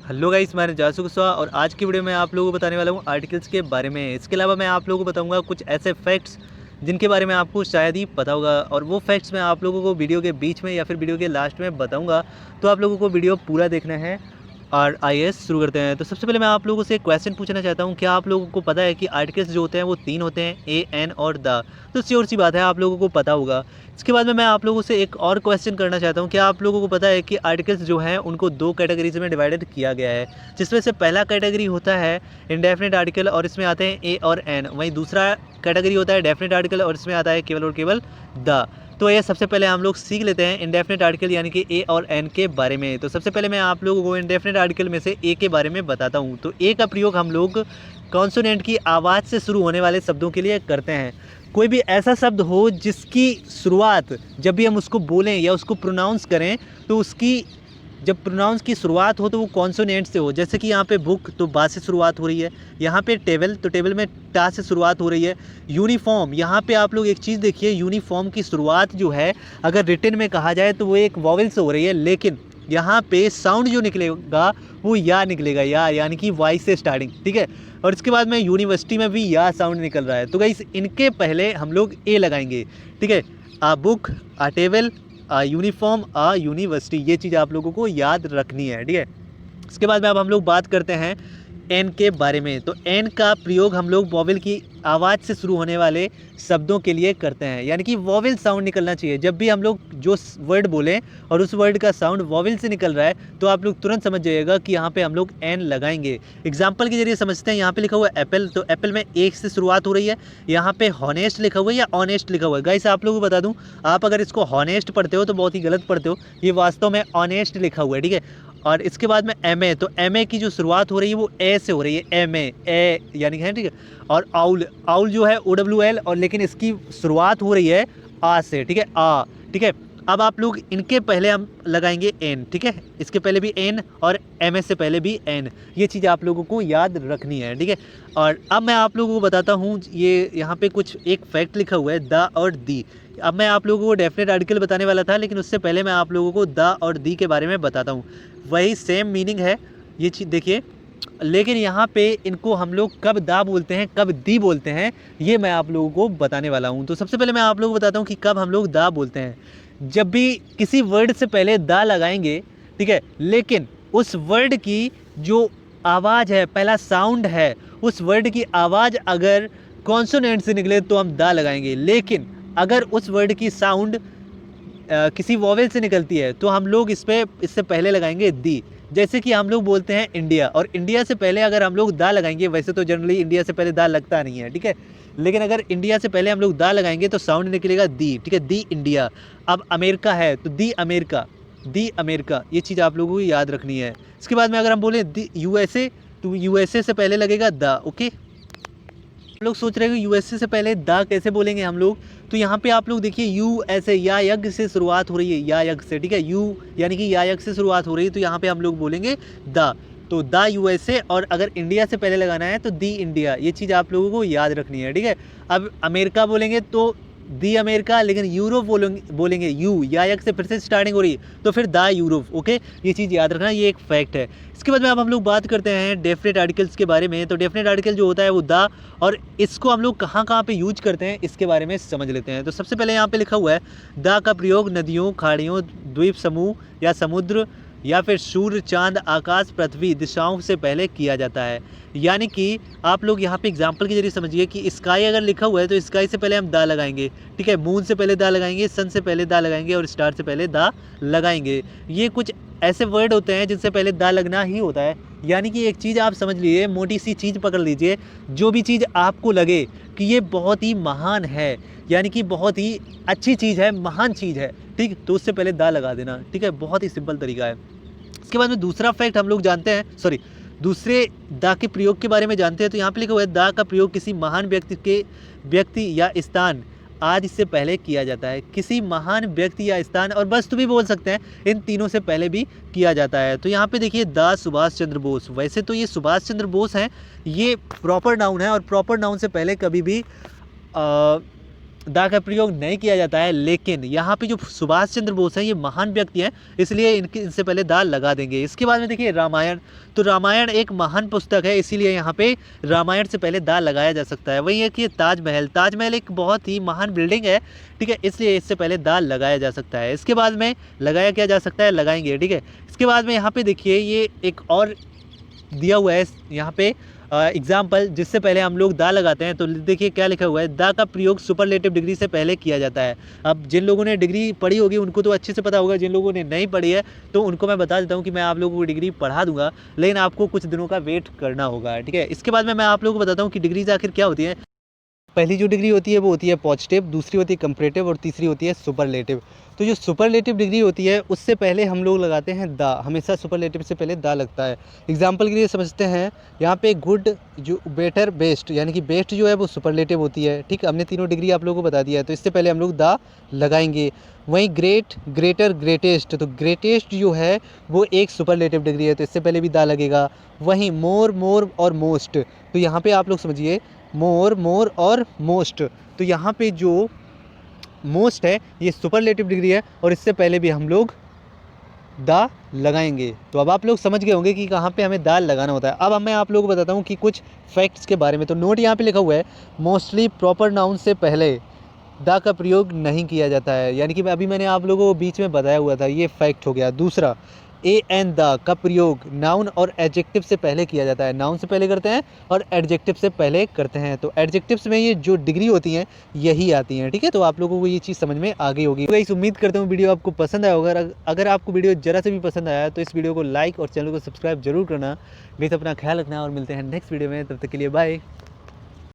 Hello guys, मैं जासू कुशवाहा और आज की वीडियो में आप लोगों को बताने वाला हूँ आर्टिकल्स के बारे में। इसके अलावा मैं आप लोगों को बताऊंगा कुछ ऐसे फैक्ट्स जिनके बारे में आपको शायद ही पता होगा, और वो फैक्ट्स मैं आप लोगों को वीडियो के बीच में या फिर वीडियो के लास्ट में बताऊंगा। तो आप लोगों को वीडियो पूरा देखना है। और आइए शुरू करते हैं। तो सबसे पहले मैं आप लोगों से एक क्वेश्चन पूछना चाहता हूँ, क्या आप लोगों को पता है कि आर्टिकल्स जो होते हैं वो 3 होते हैं, ए, एन और द। तो श्योर सी बात है आप लोगों को पता होगा। इसके बाद में मैं आप लोगों से एक और क्वेश्चन करना चाहता हूँ, क्या आप लोगों को पता है कि आर्टिकल्स जो हैं उनको 2 कैटेगरीज में डिवाइडेड किया गया है, जिसमें से पहला कैटेगरी होता है इंडेफिनिट आर्टिकल और इसमें आते हैं ए और एन। वहीं दूसरा कैटेगरी होता है डेफिनिट आर्टिकल और इसमें आता है केवल और केवल द। तो ये सबसे पहले हम लोग सीख लेते हैं इंडेफिनिट आर्टिकल यानी कि ए और एन के बारे में। तो सबसे पहले मैं आप लोगों को इंडेफिनिट आर्टिकल में से ए के बारे में बताता हूँ। तो ए का प्रयोग हम लोग कॉन्सोनेंट की आवाज़ से शुरू होने वाले शब्दों के लिए करते हैं। कोई भी ऐसा शब्द हो जिसकी शुरुआत जब भी हम उसको बोलें या उसको प्रोनाउंस करें तो उसकी जब प्रोनाउंस की शुरुआत हो तो वो कॉन्सोनेंट से हो। जैसे कि यहाँ पे बुक तो बा से शुरुआत हो रही है, यहाँ पे टेबल तो टेबल में टा से शुरुआत हो रही है। यूनिफॉर्म, यहाँ पे आप लोग एक चीज़ देखिए, यूनिफॉर्म की शुरुआत जो है अगर रिटन में कहा जाए तो वो एक वॉवेल से हो रही है, लेकिन यहाँ पे साउंड जो निकलेगा वो या निकलेगा, या यानी कि वाई से स्टार्टिंग, ठीक है। और इसके बाद में यूनिवर्सिटी में भी या साउंड निकल रहा है। तो गाइस इनके पहले हम लोग ए लगाएंगे, ठीक है। आ बुक, आ टेबल, यूनिफॉर्म, यूनिवर्सिटी, ये चीज़ आप लोगों को याद रखनी है, ठीक है। इसके बाद में अब हम लोग बात करते हैं एन के बारे में। तो एन का प्रयोग हम लोग वॉवेल की आवाज़ से शुरू होने वाले शब्दों के लिए करते हैं, यानी कि वॉवेल साउंड निकलना चाहिए। जब भी हम लोग जो वर्ड बोलें और उस वर्ड का साउंड वॉवेल से निकल रहा है तो आप लोग तुरंत समझ जाइएगा कि यहाँ पे हम लोग एन लगाएंगे। एग्जाम्पल के जरिए समझते हैं। यहाँ पे लिखा हुआ है एप्पल, तो एप्पल में एक से शुरुआत हो रही है। यहाँ पे हॉनेस्ट लिखा हुआ है या ऑनेस्ट लिखा हुआ है। गाइस आप लोगों को बता दूँ, आप अगर इसको हॉनेस्ट पढ़ते हो तो बहुत ही गलत पढ़ते हो, ये वास्तव में ऑनेस्ट लिखा हुआ है, ठीक है। और इसके बाद में एम ए, तो एम ए की जो शुरुआत हो रही है वो ए से हो रही है, एम ए यानी कि है, ठीक है। और आउल, आउल जो है ओ डब्ल्यू एल, और लेकिन इसकी शुरुआत हो रही है आ से, ठीक है, आ, ठीक है। अब आप लोग इनके पहले हम लगाएंगे एन, ठीक है। इसके पहले भी एन और एम ए से पहले भी एन, ये चीज़ आप लोगों को याद रखनी है, ठीक है। और अब मैं आप लोगों को बताता हूँ, ये यहाँ पे कुछ एक फैक्ट लिखा हुआ है द और दी। अब मैं आप लोगों को डेफिनेट आर्टिकल बताने वाला था, लेकिन उससे पहले मैं आप लोगों को द और दी के बारे में बताता हूँ। वही सेम मीनिंग है, ये चीज़ देखिए, लेकिन यहाँ पे इनको हम लोग कब दा बोलते हैं कब दी बोलते हैं ये मैं आप लोगों को बताने वाला हूँ। तो सबसे पहले मैं आप लोगों को बताता हूँ कि कब हम लोग दा बोलते हैं। जब भी किसी वर्ड से पहले दा लगाएंगे, ठीक है, लेकिन उस वर्ड की जो आवाज़ है, पहला साउंड है, उस वर्ड की आवाज़ अगर कॉन्सोनेंट से निकले तो हम दा लगाएंगे। लेकिन अगर उस वर्ड की साउंड किसी वॉवेल से निकलती है तो हम लोग इससे पहले लगाएंगे दी। जैसे कि हम लोग बोलते हैं इंडिया, और इंडिया से पहले अगर हम लोग दा लगाएंगे, वैसे तो जनरली इंडिया से पहले दा लगता नहीं है, ठीक है, लेकिन अगर इंडिया से पहले हम लोग दा लगाएंगे तो साउंड निकलेगा दी, ठीक है, दी इंडिया। अब अमेरिका है तो दी अमेरिका, दी अमेरिका, ये चीज़ आप लोगों को याद रखनी है। इसके बाद में अगर हम बोले दी यूएसए, तो यूएसए से पहले लगेगा दा, ओके। लोग सोच रहे हैं कि यूएसए से पहले दा कैसे बोलेंगे हम लोग, तो यहाँ पे आप लोग देखिए यू ऐसे या यज्ञ से शुरुआत हो रही है, या यज्ञ से, ठीक है, यू यानी कि या यज्ञ से शुरुआत हो रही है, तो यहाँ पे हम लोग बोलेंगे दा। तो दा यूएसए, और अगर इंडिया से पहले लगाना है तो दी इंडिया, ये चीज़ आप लोगों को याद रखनी है, ठीक है। अब अमेरिका बोलेंगे तो दी अमेरिका, लेकिन यूरोप बोलेंगे यू, या यज्ञ से फिर से स्टार्टिंग हो रही है तो फिर दा यूरोप, ओके, ये चीज़ याद रखना, ये एक फैक्ट है। इसके बाद में अब हम लोग बात करते हैं डेफिनेट आर्टिकल्स के बारे में। तो डेफिनेट आर्टिकल जो होता है वो दा, और इसको हम लोग कहाँ कहाँ पे यूज करते हैं इसके बारे में समझ लेते हैं। तो सबसे पहले यहाँ पे लिखा हुआ है दा का प्रयोग नदियों, खाड़ियों, द्वीप समूह या समुद्र या फिर सूर्य, चांद, आकाश, पृथ्वी, दिशाओं से पहले किया जाता है। यानी कि आप लोग यहाँ पे एग्जांपल के जरिए समझिए कि स्काई अगर लिखा हुआ है तो स्काई से पहले हम दा लगाएंगे, ठीक है, मून से पहले दा लगाएंगे, सन से पहले दा लगाएंगे और स्टार से पहले दा लगाएंगे। ये कुछ ऐसे वर्ड होते हैं जिनसे पहले दा लगना ही होता है। यानी कि एक चीज़ आप समझ लीजिए, मोटी सी चीज़ पकड़ लीजिए, जो भी चीज़ आपको लगे कि ये बहुत ही महान है, यानी कि बहुत ही अच्छी चीज़ है, महान चीज़ है, ठीक, तो उससे पहले दा लगा देना, ठीक है, बहुत ही सिंपल तरीका है। इसके बाद में दूसरा फैक्ट हम लोग जानते हैं, दूसरे दा के प्रयोग के बारे में जानते हैं। तो यहाँ पे लिखा हुआ है दा का प्रयोग किसी महान व्यक्ति या स्थान आज इससे पहले किया जाता है। किसी महान व्यक्ति या स्थान और वस्तु भी बोल सकते हैं, इन तीनों से पहले भी किया जाता है। तो यहाँ पे देखिए दा सुभाष चंद्र बोस, वैसे तो ये सुभाष चंद्र बोस हैं, ये प्रॉपर नाउन है, और प्रॉपर नाउन से पहले कभी भी दा का प्रयोग नहीं किया जाता है, लेकिन यहाँ पे जो सुभाष चंद्र बोस हैं ये महान व्यक्ति हैं, इसलिए इनसे पहले दा लगा देंगे। इसके बाद में देखिए रामायण, तो रामायण एक महान पुस्तक है, इसीलिए यहाँ पे रामायण से पहले दा लगाया जा सकता है। वही है कि ताजमहल, ताजमहल एक बहुत ही महान बिल्डिंग है, ठीक है, इसलिए इससे पहले दा लगाया जा सकता है। इसके बाद में लगाया क्या जा सकता है, लगाएंगे, ठीक है। इसके बाद में यहाँ पे देखिए ये एक और दिया हुआ है यहाँ पे एग्जाम्पल, जिससे पहले हम लोग दा लगाते हैं। तो देखिए क्या लिखा हुआ है, दा का प्रयोग सुपरलेटिव डिग्री से पहले किया जाता है। अब जिन लोगों ने डिग्री पढ़ी होगी उनको तो अच्छे से पता होगा, जिन लोगों ने नहीं पढ़ी है तो उनको मैं बता देता हूँ कि मैं आप लोगों को डिग्री पढ़ा दूंगा, लेकिन आपको कुछ दिनों का वेट करना होगा, ठीक है। इसके बाद में मैं आप लोगों को बताता हूँ कि डिग्रीज आखिर क्या होती है। पहली जो डिग्री होती है वो होती है पॉजिटिव, दूसरी होती है कंपैरेटिव और तीसरी होती है सुपरलेटिव। तो जो सुपरलेटिव डिग्री होती है उससे पहले हम लोग लगाते हैं दा, हमेशा सुपरलेटिव से पहले दा लगता है। एग्जाम्पल के लिए समझते हैं, यहाँ पे गुड, जो बेटर, बेस्ट, यानी कि बेस्ट जो है वो सुपरलेटिव होती है, ठीक। हमने तीनों डिग्री आप लोगों को बता दिया है, तो इससे पहले हम लोग दा लगाएंगे। वहीं ग्रेट, ग्रेटर, ग्रेटेस्ट, तो ग्रेटेस्ट जो है वो एक सुपरलेटिव डिग्री है, तो इससे पहले भी दा लगेगा। वहीं मोर, मोर और मोस्ट, तो यहाँ पे आप लोग समझिए मोर, मोर और मोस्ट, तो यहाँ पे जो मोस्ट है ये सुपरलेटिव डिग्री है और इससे पहले भी हम लोग दा लगाएंगे। तो अब आप लोग समझ गए होंगे कि कहाँ पे हमें दा लगाना होता है। अब मैं आप लोगों को बताता हूँ कि कुछ फैक्ट्स के बारे में। तो नोट यहाँ पे लिखा हुआ है, मोस्टली प्रॉपर नाउन से पहले दा का प्रयोग नहीं किया जाता है, यानी कि अभी मैंने आप लोगों को बीच में बताया हुआ था, ये फैक्ट हो गया। दूसरा, ए एन दा का प्रयोग नाउन और एडजेक्टिव से पहले किया जाता है, नाउन से पहले करते हैं और एडजेक्टिव से पहले करते हैं। तो एडजेक्टिव्स में ये जो डिग्री होती हैं यही आती हैं, ठीक है। तो आप लोगों को ये चीज़ समझ में आ गई होगी। गाइस उम्मीद करता हूँ वीडियो आपको पसंद आया होगा। अगर आपको वीडियो जरा से भी पसंद आया तो इस वीडियो को लाइक और चैनल को सब्सक्राइब जरूर करना। गाइस अपना ख्याल रखना और मिलते हैं नेक्स्ट वीडियो में, तब तक के लिए बाय।